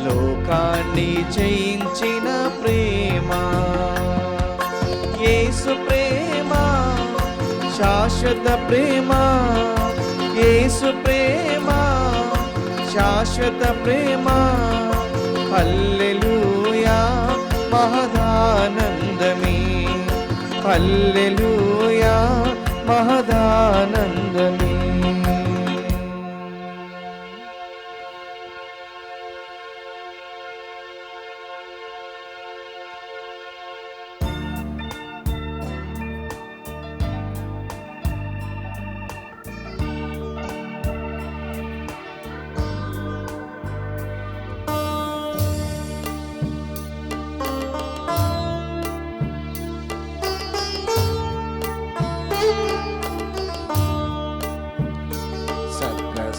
లోకాన్ని జయించిన ప్రేమ, యేసు ప్రేమ శాశ్వత ప్రేమ, యేసు ప్రేమ శాశ్వత ప్రేమ. హల్లెలూయా మహదానందమే, హల్లెలూయా మహదానందమే.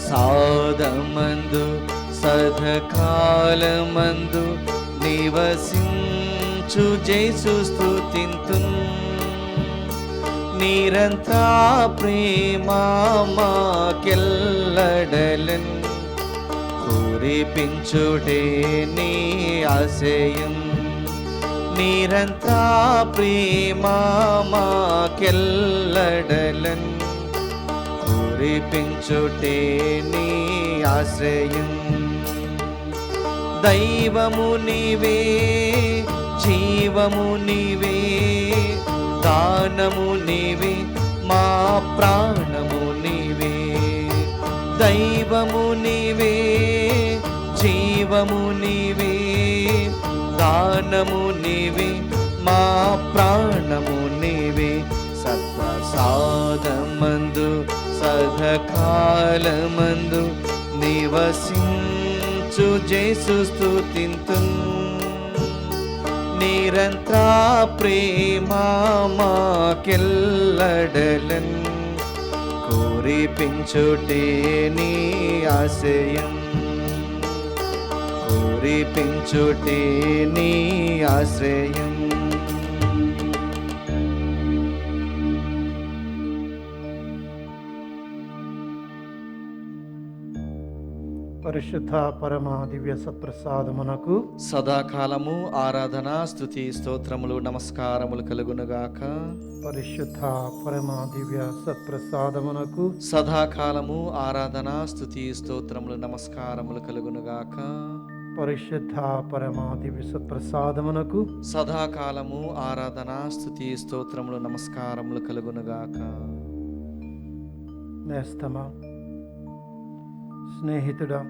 సాదమందు సదకాలమందు నివసించు జేసు స్తుతింతున్. నిరంతర ప్రేమ మాకెల్లడలన్ కురిపించుటే నీ ఆశయం. నిరంతర ప్రేమ మాకెల్లడలన్ కురిపించుటే నీ ఆశ్రయం. దైవము నీవే, జీవము నీవే, దానము నీవే, మా ప్రాణము నీవే. దైవము నీవే, జీవము నీవే, దానము నీవే, మా ప్రాణము నీవే. సత్ప్రసాదమందు సదకాలమందు నివసించు జేసు స్తుతింతున్. నిరంతర ప్రేమ మాకెల్లడలన్ కురిపించుటే నీ ఆశయం. కురిపించుటే నీ ఆశ్రయం. పరిశుద్ధ పరమ దివ్య సత్ప్రసాదమునకు సదాకాలము ఆరాధన స్తుతి స్తోత్రములు నమస్కారములు కలుగునుగాక. పరిశుద్ధ పరమ దివ్య సత్ప్రసాదమునకు సదాకాలము ఆరాధన స్తుతి స్తోత్రములు నమస్కారములు కలుగునుగాక. పరిశుద్ధ పరమ దివ్య సత్ప్రసాదమునకు సదాకాలము ఆరాధన స్తుతి స్తోత్రములు నమస్కారములు కలుగునుగాక. నేస్తమా, స్నేహితుడా,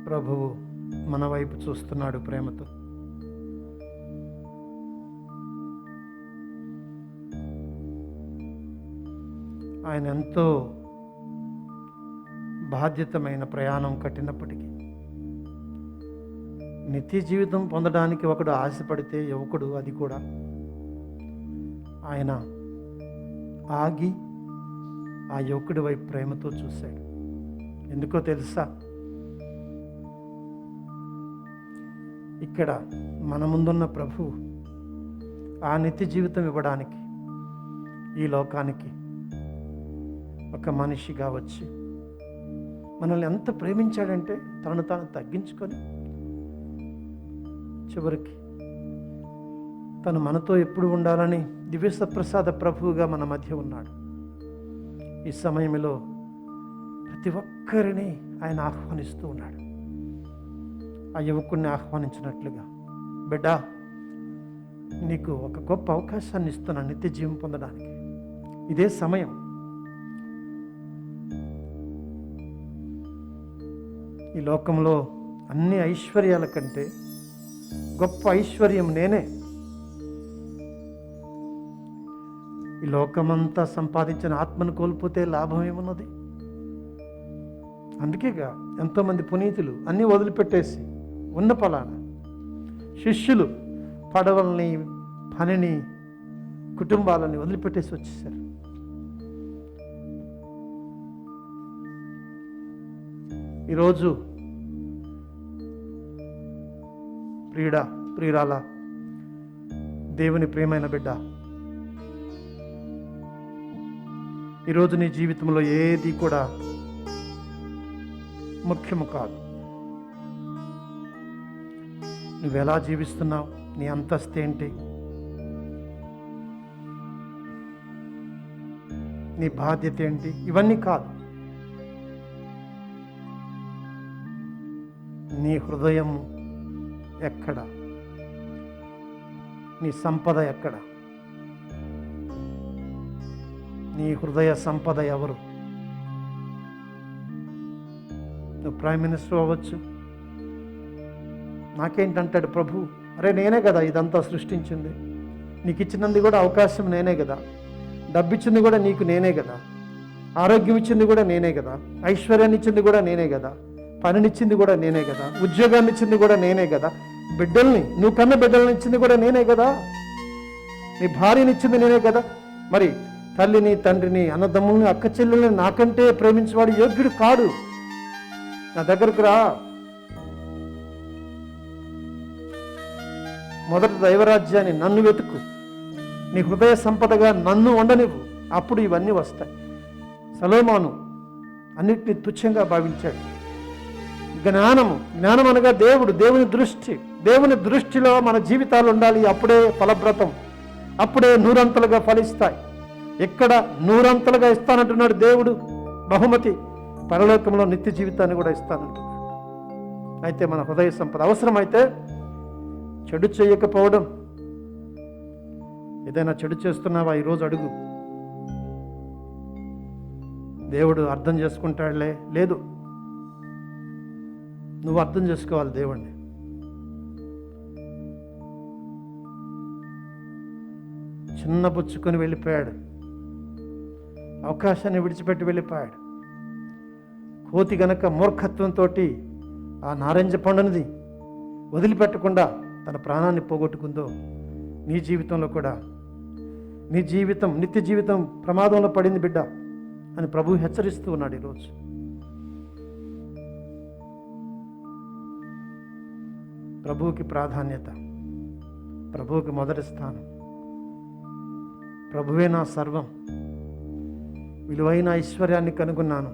ప్రభువు మన వైపు చూస్తున్నాడు ప్రేమతో. ఆయన ఎంతో బాధ్యతమైన ప్రయాణం కట్టినప్పటికీ నిత్య జీవితం పొందడానికి ఒకడు ఆశపడితే యువకుడు అది కూడా ఆయన ఆగి ఆ యువకుడి వైపు ప్రేమతో చూశాడు. ఎందుకో తెలుసా? ఇక్కడ మన ముందున్న ప్రభువు ఆ నిత్య జీవితం ఇవ్వడానికి ఈ లోకానికి ఒక మనిషిగా వచ్చి మనల్ని ఎంత ప్రేమించాడంటే తనను తాను తగ్గించుకొని చివరికి తను మనతో ఎప్పుడు ఉండాలని దివ్యసప్రసాద ప్రభువుగా మన మధ్య ఉన్నాడు. ఈ సమయంలో ప్రతి ఒక్కరిని ఆయన ఆహ్వానిస్తూ ఉన్నాడు. ఆ యువకుడిని ఆహ్వానించినట్లుగా, బిడ్డా, నీకు ఒక గొప్ప అవకాశాన్ని ఇస్తున్నాను నిత్య జీవం పొందడానికి. ఇదే సమయం. ఈ లోకంలో అన్ని ఐశ్వర్యాల కంటే గొప్ప ఐశ్వర్యం నేనే. ఈ లోకమంతా సంపాదించిన ఆత్మను కోల్పోతే లాభం ఏమున్నది? అందుకేగా ఎంతోమంది పునీతులు అన్నీ వదిలిపెట్టేసి ఉన్న పలానా శిష్యులు పడవల్ని, పనిని, కుటుంబాలని వదిలిపెట్టేసి వచ్చేసారు. ఈరోజు ప్రియురాల, దేవుని ప్రియమైన బిడ్డ, ఈరోజు నీ జీవితంలో ఏది కూడా ముఖ్యము కాదు. నువ్వెలా జీవిస్తున్నావు, నీ అంతస్తు ఏంటి, నీ బాధ్యత ఏంటి, ఇవన్నీ కాదు. నీ హృదయం ఎక్కడ, నీ సంపద ఎక్కడ, నీ హృదయ సంపద ఎవరు? నువ్వు ప్రైమ్ మినిస్టర్ అవ్వచ్చు. నాకేంటంటాడు ప్రభు, అరే నేనే కదా ఇదంతా సృష్టించింది, నీకు ఇచ్చినది కూడా అవకాశం నేనే కదా, డబ్బు ఇచ్చింది కూడా నీకు నేనే కదా, ఆరోగ్యం ఇచ్చింది కూడా నేనే కదా, ఐశ్వర్యాన్ని ఇచ్చింది కూడా నేనే కదా, పనినిచ్చింది కూడా నేనే కదా, ఉద్యోగాన్ని ఇచ్చింది కూడా నేనే కదా, బిడ్డల్ని నువ్వు కన్న బిడ్డల్ని ఇచ్చింది కూడా నేనే కదా, నీ భార్యని ఇచ్చింది నేనే కదా. మరి తల్లిని, తండ్రిని, అన్నదమ్ముల్ని, అక్క చెల్లెల్ని నాకంటే ప్రేమించేవాడు యోగ్యుడు కాడు. నా దగ్గరకు రా. మొదటి దైవరాజ్యాన్ని, నన్ను వెతుకు, నీ హృదయ సంపదగా నన్ను ఉండనివ్వు, అప్పుడు ఇవన్నీ వస్తాయి. సొలొమోను అన్నిటినీ తుచ్చంగా భావించాడు. జ్ఞానం అనగా దేవుని దృష్టిలో మన జీవితాలు ఉండాలి. అప్పుడే ఫలభ్రతం, అప్పుడే నూరంతలుగా ఫలిస్తాయి. ఎక్కడ నూరంతలుగా ఇస్తానంటున్నాడు దేవుడు బహుమతి, పరలోకంలో నిత్య జీవితాన్ని కూడా ఇస్తానంటున్నాడు. అయితే మన హృదయ సంపద అవసరమైతే చెడు చేయకపోవడం. ఏదైనా చెడు చేస్తున్నావా ఈరోజు అడుగు. దేవుడు అర్థం చేసుకుంటాడులే, లేదు, నువ్వు అర్థం చేసుకోవాలి దేవుణ్ణి. చిన్నపుచ్చుకొని వెళ్ళిపోయాడు, అవకాశాన్ని విడిచిపెట్టి వెళ్ళిపోయాడు. కోతి గనక మూర్ఖత్వంతో ఆ నారింజ పండునిది వదిలిపెట్టకుండా తన ప్రాణాన్ని పోగొట్టుకుందో, నీ జీవితంలో కూడా నీ జీవితం, నిత్య జీవితం ప్రమాదంలో పడింది బిడ్డ అని ప్రభువు హెచ్చరిస్తూ ఉన్నాడు ఈరోజు. ప్రభువుకి ప్రాధాన్యత, ప్రభువుకి మొదటి స్థానం. ప్రభువే నా సర్వం, విలువైన ఐశ్వర్యాన్ని కనుగొన్నాను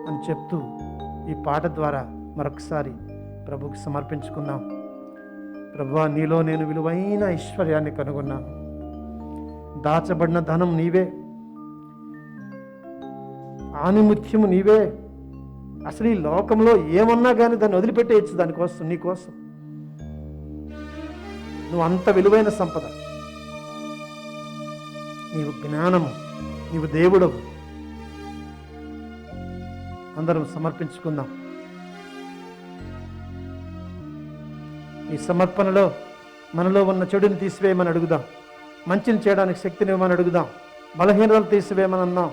అని చెప్తూ ఈ పాట ద్వారా మరొకసారి ప్రభువుకి సమర్పించుకుందాం. ప్రభువా, నీలో నేను విలువైన ఐశ్వర్యాన్ని కనుగొన్నాను. దాచబడిన ధనం నీవే, ఆనిముత్యము నీవే. అసలు ఈ లోకంలో ఏమన్నా కానీ దాన్ని వదిలిపెట్టేయచ్చు దానికోసం, నీకోసం. నువ్వు అంత విలువైన సంపద. నీవు జ్ఞానము, నీవు దేవుడవు. అందరం సమర్పించుకుందాం. ఈ సమర్పణలో మనలో ఉన్న చెడుని తీసివేయమని అడుగుదాం, మంచిని చేయడానికి శక్తినివ్వమని అడుగుదాం, బలహీనతలు తీసివేయమని అన్నాం.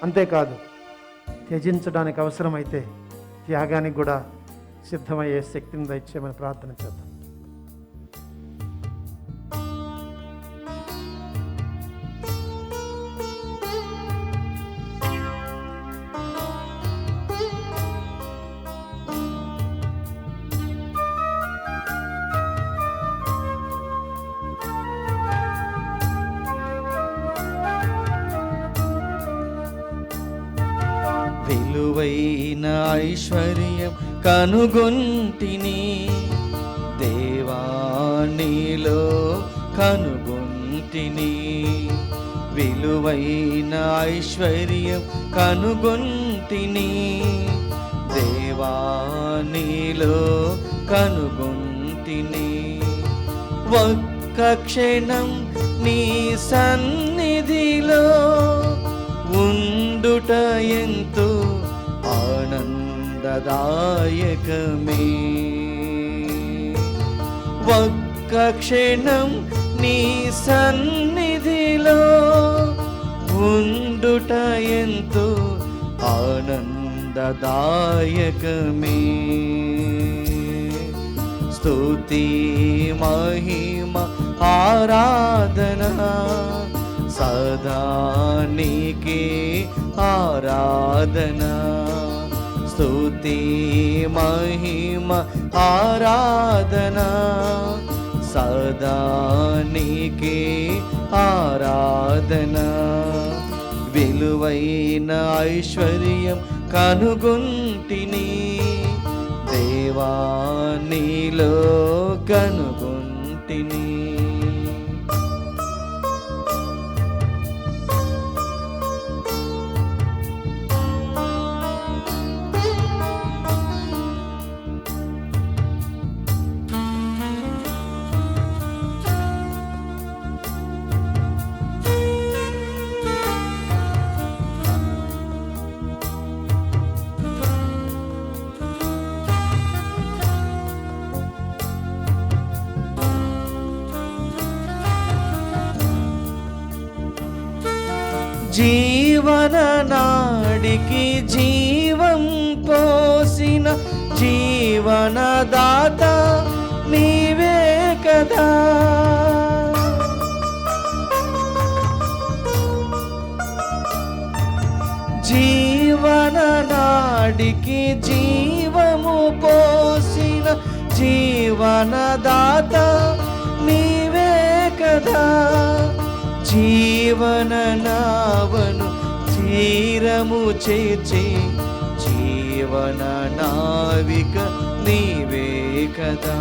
అంతేకాదు, త్యజించడానికి అవసరమైతే త్యాగానికి కూడా సిద్ధమయ్యే శక్తిని దయచేయమని ప్రార్థన చేద్దాం. విలువైన ఐశ్వర్యం కనుగొంటిని దేవా, నీలో కనుగొంటిని. విలువైన ఐశ్వర్యం కనుగొంటిని దేవా, నీలో కనుగొంటిని. ఒక్క క్షణం నీ సన్నిధిలో ఉండుట ఎంతో ఆనందదాయకమే. ఒక్క క్షణం నీ సన్నిధిలో ఉండుట ఎంతో ఆనందదాయకమే. స్తుతి మహిమ ఆరాధన సదా నీకే ఆరాధన. స్తుతి మహిమ ఆరాధన సదా నీకే ఆరాధన. విలువైన ఐశ్వర్యం కనుగొంటిని దేవా నీలో కనుగొంటిని. జీవన నాడికి జీవం పోసిన జీవనదాత నీవే కదా. జీవన నాడికి జీవము పోసిన జీవనదాత నీవే కదా. జీవన నావను తీరము చేర్చి జీవన నావిక నీవే కదా.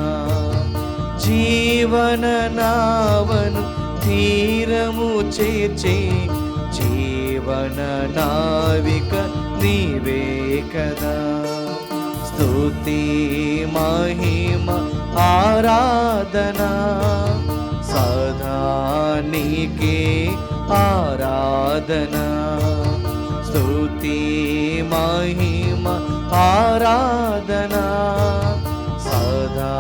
జీవన నావను తీరము చేర్చి జీవన నావిక నీవే కదా. స్తుతి మహిమ ఆరాధన సదా నీకే ఆరాధన. స్తుతి మహిమ ఆరాధన సదా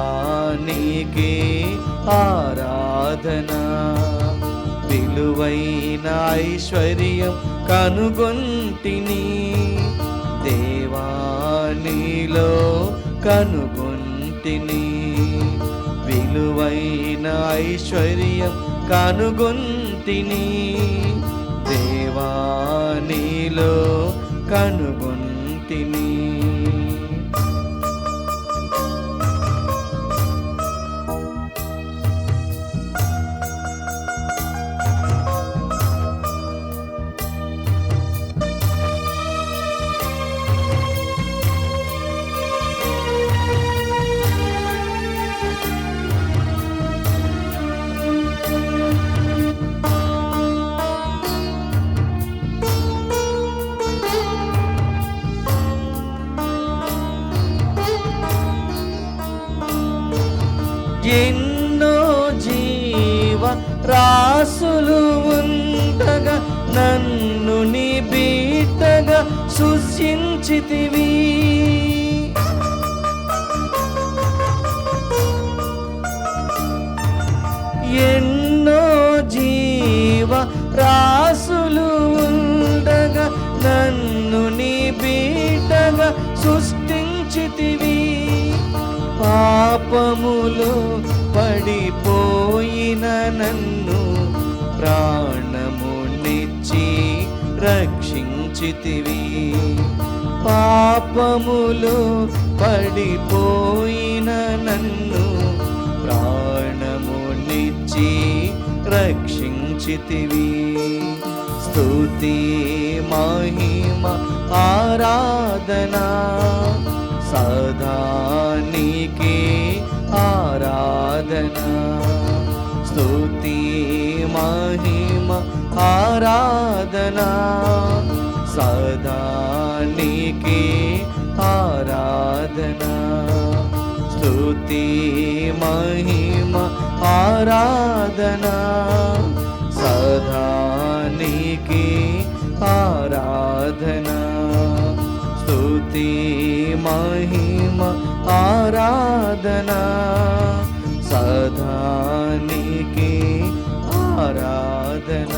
నీకే ఆరాధన. విలువైన ఐశ్వర్యం కనుగొంటిని దేవా నీలో కనుగొంటిని. విలువైన ఐశ్వర్యం కనుగొంటిని దేవా నీలో కనుగొంటిని. ఎన్నో జీవ రాసులు ఉండగా నన్ను నీ బిడ్డగా సృష్టించితివి. ఎన్నో జీవ రాసులు ఉండగా నన్ను నీ బిడ్డగా సృష్టించితివి. పాపములో పడిపోయిన నన్ను ప్రాణమునిచ్చి రక్షించితివి. పాపములో పడిపోయిన నన్ను ప్రాణమునిచ్చి రక్షించితివి. స్తుతి మహిమ ఆరాధన సదా నీకే ఆరాధన. స్తుతి మహిమ ఆరాధన సదా నీకే ఆరాధన. స్తుతి మహిమ ఆరాధన సదా నీకే ఆరాధన. స్తుతి మహిమ ఆరాధన సదా నీకే ఆరాధన.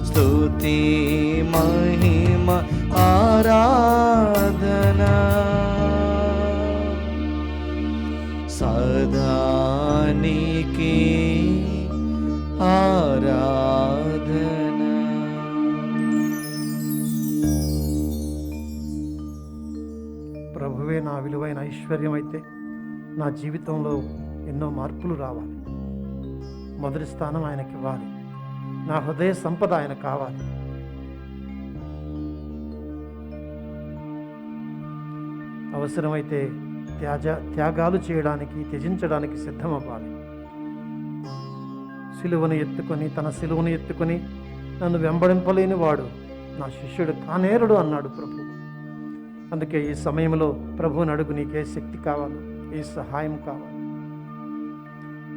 స్తుతి మహిమ ఆరాధన సదా నీకే ఆరాధన. ప్రభువే నా విలువైన ఐశ్వర్యం అయితే నా జీవితంలో ఎన్నో మార్పులు రావాలి. మొదటి స్థానం ఆయనకి ఇవ్వాలి. నా హృదయ సంపద ఆయన కావాలి. అవసరమైతే త్యాగాలు చేయడానికి, త్యజించడానికి సిద్ధమవ్వాలి. తన సిలువను ఎత్తుకొని నన్ను వెంబడింపలేని వాడు నా శిష్యుడు కానేరుడు అన్నాడు ప్రభు. అందుకే ఈ సమయంలో ప్రభువుని అడుగు, నీకే శక్తి కావాలి, ఏ సహాయం కావాలి.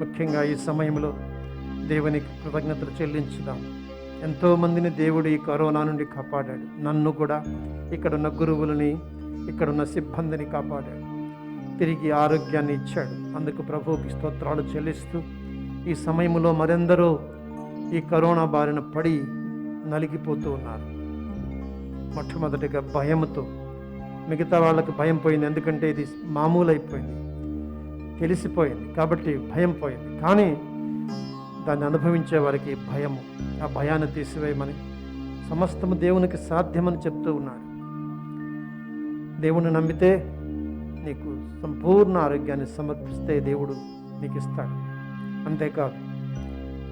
ముఖ్యంగా ఈ సమయంలో దేవునికి కృతజ్ఞతలు చెల్లించుదాం. ఎంతోమందిని దేవుడు ఈ కరోనా నుండి కాపాడాడు. నన్ను కూడా, ఇక్కడున్న గురువులని, ఇక్కడున్న సిబ్బందిని కాపాడాడు. తిరిగి ఆరోగ్యాన్ని ఇచ్చాడు. అందుకు ప్రభువుకి స్తోత్రాలు చెల్లిస్తూ, ఈ సమయంలో మరెందరో ఈ కరోనా బారిన పడి నలిగిపోతూ ఉన్నారు. మొట్టమొదటిగా భయంతో. మిగతా వాళ్ళకి భయం పోయింది, ఎందుకంటే ఇది మామూలు అయిపోయింది, తెలిసిపోయింది కాబట్టి భయం పోయింది. కానీ దాన్ని అనుభవించే వారికి భయము, ఆ భయాన్ని తీసివేయమని, సమస్తము దేవునికి సాధ్యమని చెప్తూ ఉన్నాడు. దేవుని నమ్మితే నీకు సంపూర్ణ ఆరోగ్యాన్ని సమర్పిస్తే దేవుడు నీకు ఇస్తాడు. అంతేకాదు,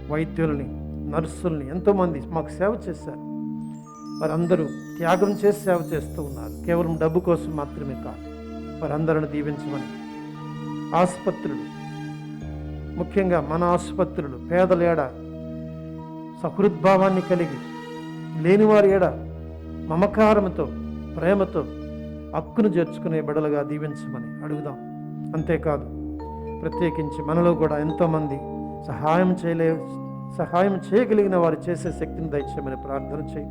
వైద్యుల్ని, నర్సుల్ని ఎంతోమంది మాకు సేవ చేశారు. వారందరూ త్యాగం చేసి సేవ చేస్తూ ఉన్నారు. కేవలం డబ్బు కోసం మాత్రమే కాదు, వారందరిని దీవించమని. ఆసుపత్రులు, ముఖ్యంగా మన ఆసుపత్రులు పేదల ఏడ సహృద్భావాన్ని కలిగి, లేనివారి ఏడ మమకారంతో, ప్రేమతో హక్కును చేర్చుకునే బిడలుగా దీవించమని అడుగుదాం. అంతేకాదు, ప్రత్యేకించి మనలో కూడా ఎంతోమంది సహాయం చేయగలిగిన వారు చేసే శక్తిని దయచేయమని ప్రార్థన చేయి.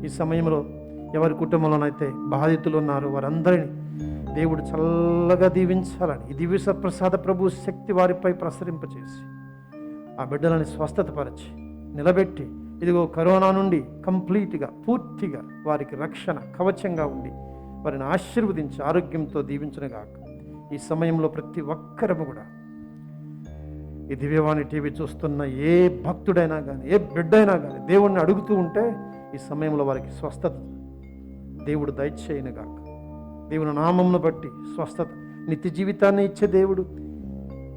ఈ సమయంలో ఎవరి కుటుంబంలోనైతే బాధితులు ఉన్నారో వారందరినీ దేవుడు చల్లగా దీవించాలని, ఈ దివ్య సత్ప్రసాద ప్రభు శక్తి వారిపై ప్రసరింపచేసి ఆ బిడ్డలని స్వస్థతపరిచి నిలబెట్టి, ఇదిగో కరోనా నుండి కంప్లీట్గా, పూర్తిగా వారికి రక్షణ కవచంగా ఉండి వారిని ఆశీర్వదించి ఆరోగ్యంతో దీవించునుగాక. ఈ సమయంలో ప్రతి ఒక్కరము కూడా ఈ దివ్యవాణి టీవీ చూస్తున్న ఏ భక్తుడైనా కానీ, ఏ బిడ్డైనా కానీ దేవుణ్ణి అడుగుతూ ఉంటే ఈ సమయంలో వారికి స్వస్థత దేవుడు దయచేయనుగాక. దేవుని నామమును బట్టి స్వస్థత, నిత్య జీవితాన్ని ఇచ్చే దేవుడు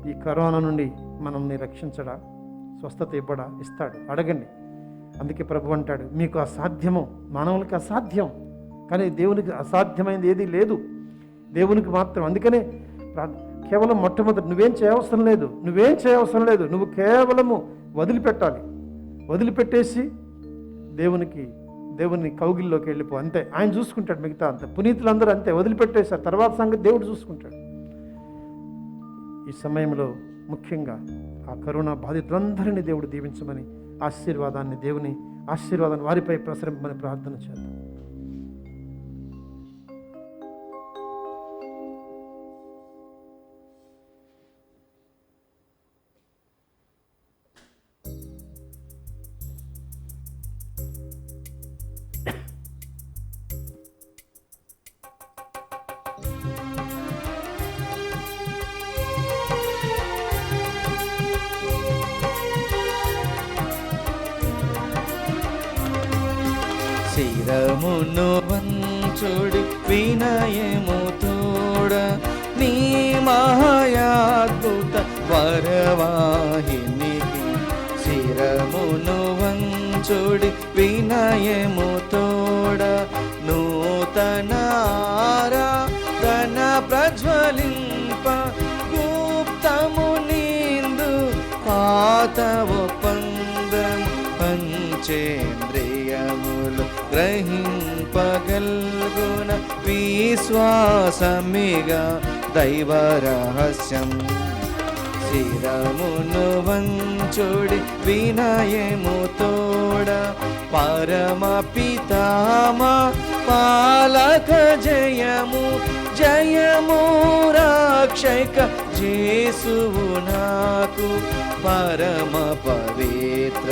ఈ కరోనా నుండి మనల్ని రక్షించడా, స్వస్థత ఇవ్వడా, ఇస్తాడు. అడగండి. అందుకే ప్రభు అంటాడు, మీకు అసాధ్యము, మానవులకి అసాధ్యం, కానీ దేవునికి అసాధ్యమైనది ఏదీ లేదు, దేవునికి మాత్రం. అందుకనే కేవలం మొట్టమొదటి నువ్వేం చేయవసరం లేదు, నువ్వు కేవలము వదిలిపెట్టాలి. వదిలిపెట్టేసి దేవుని కౌగిల్లోకి వెళ్ళిపో, అంతే. ఆయన చూసుకుంటాడు మిగతా అంతా. పునీతులందరూ అంతే, వదిలిపెట్టేశారు, తర్వాత సంగతి దేవుడు చూసుకుంటాడు. ఈ సమయంలో ముఖ్యంగా ఆ కరోనా బాధితులందరినీ దేవుడు దీవించమని, దేవుని ఆశీర్వాదాన్ని వారిపై ప్రసరింపమని ప్రార్థన చేద్దాం. శిరమును వంచుడి వినయము తోడ, నీ మహాయాద్భుత వరవాహినికి. శిరమును వంచుడి వినయము తోడ, నూతన ఆరాధన ప్రజ్వలింప, గుప్తము నిందు పాత ఒప్పందం పంచేంద్రియములు గ్రహింపగల్గున విశ్వాసమిగా దైవ రహస్యం. శిరమును వంచుడి వినయము తోడ, పరమ పితామా పాలక జయము, జయము రక్షక జేసువు నాకు. పరమ పవిత్ర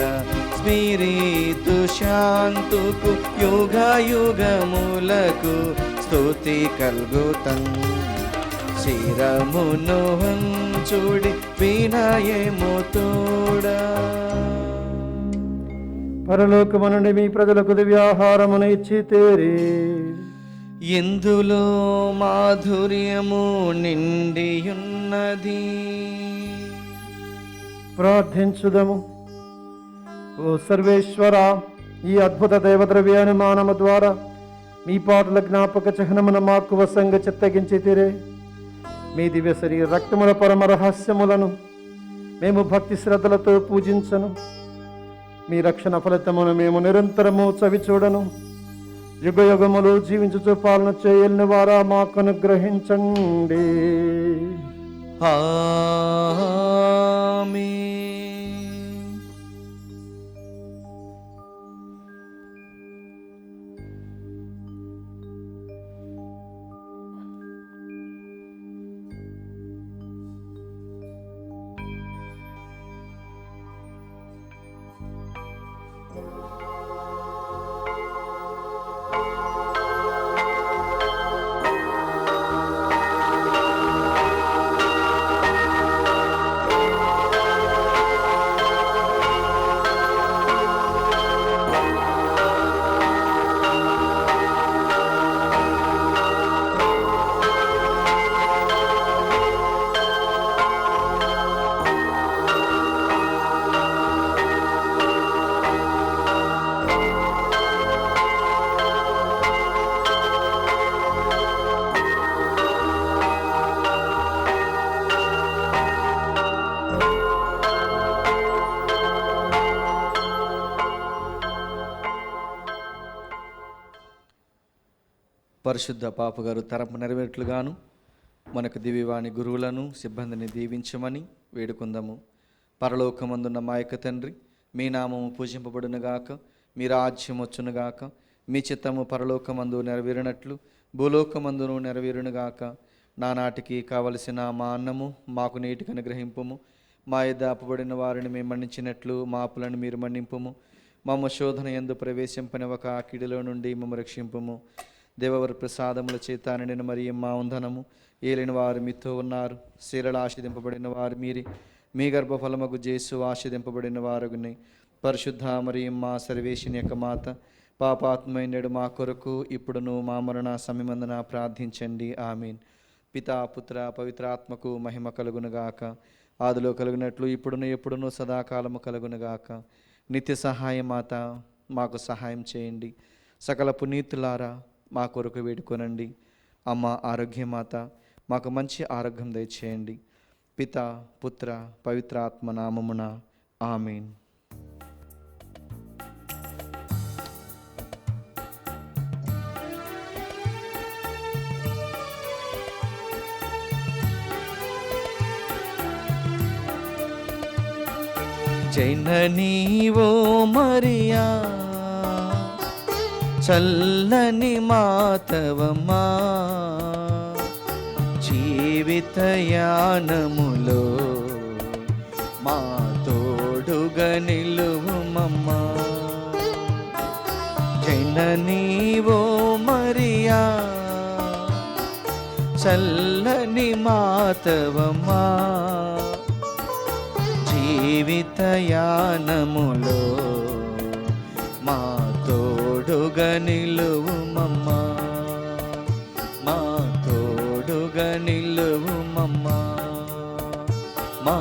స్మిరితు శాంతుకు, యుగ యుగములకు స్తుతి కల్గుతం. శిరమును వంచుడి వినయము తోడ. పరలోకమనుండి మీ ప్రజలకు దివ్యాహారమును ఇచ్చితేరి, ఎందులో మాధుర్యము నిండియున్నది. ప్రార్థించుదము. ఓ సర్వేశ్వర, ఈ అద్భుత దైవద్రవ్యానుమానము ద్వారా మీ పాటల జ్ఞాపక చిహ్నమున మాకు వసంగ చిత్తగించి తీరే. మీ దివ్య శరీర రక్తముల పరమ రహస్యములను మేము భక్తి శ్రద్ధలతో పూజించను. మీ రక్షణ ఫలితమును మేము నిరంతరము చవి చూడను. యుగ యుగములు జీవించుచు పాలన చేయని వారా మాకు అనుగ్రహించండి. ఆమేన్. పరిశుద్ధ పాపగారు తరపు నెరవేర్ట్లుగాను మనకు దివ్యవాణి గురువులను సిబ్బందిని దీవించమని వేడుకుందాము. పరలోకమందున్న మా యొక్క తండ్రి, మీ నామము పూజింపబడునుగాక, మీ రాజ్యం వచ్చునుగాక, మీ చిత్తము పరలోకమందు నెరవేరినట్లు భూలోకమందును నెరవేరునుగాక. నానాటికి కావలసిన మా అన్నము మాకు నీటికి అనుగ్రహింపుము. మా యొద్ద అప్పుబడిన వారిని మేము మన్నించినట్లు మా అప్పులను మీరు మన్నింపుము. మమ్మ శోధన యందు ప్రవేశింపని ఒక కీడులో నుండి మమ్మ రక్షింపుము. దేవవర ప్రసాదముల చేత నిండిన మరియమ్మ వందనము. ఏలిన వారు మీతో ఉన్నారు. శీలలు ఆశీర్వదింపబడిన వారు మీరే. మీ గర్భఫలమగు జేసు ఆశీర్వదింపబడిన వారుగుని. పరిశుద్ధ మరియమ్మ సర్వేశ్వని యొక్క మాత, పాపాత్మైనడు మా కొరకు ఇప్పుడును మా మరణ సమయమందున ప్రార్థించండి. ఆమేన్. పితా పుత్ర పవిత్రాత్మకు మహిమ కలుగునుగాక. ఆదిలో కలుగునట్లు ఇప్పుడును ఎప్పుడును సదాకాలము కలుగునుగాక. నిత్య సహాయ మాత, మాకు సహాయం చేయండి. సకల పునీతులారా, మా కొరకు వేడుకొనండి. అమ్మ ఆరోగ్యమాత, మాకు మంచి ఆరోగ్యం దయచేయండి. పిత పుత్ర పవిత్రాత్మ నామమున ఆమేన్. జననీవో మరియా, చల్లని మాతవమ్మా, జీవితయానములో మా తోడుగా నిలువుమమ్మా. జననీవో మరియా, చల్లని మాతవమ్మా, జీవితయానములో మా తోడుగా నిలువుమమ్మా, మా తోడుగా నిలువుమమ్మా, మా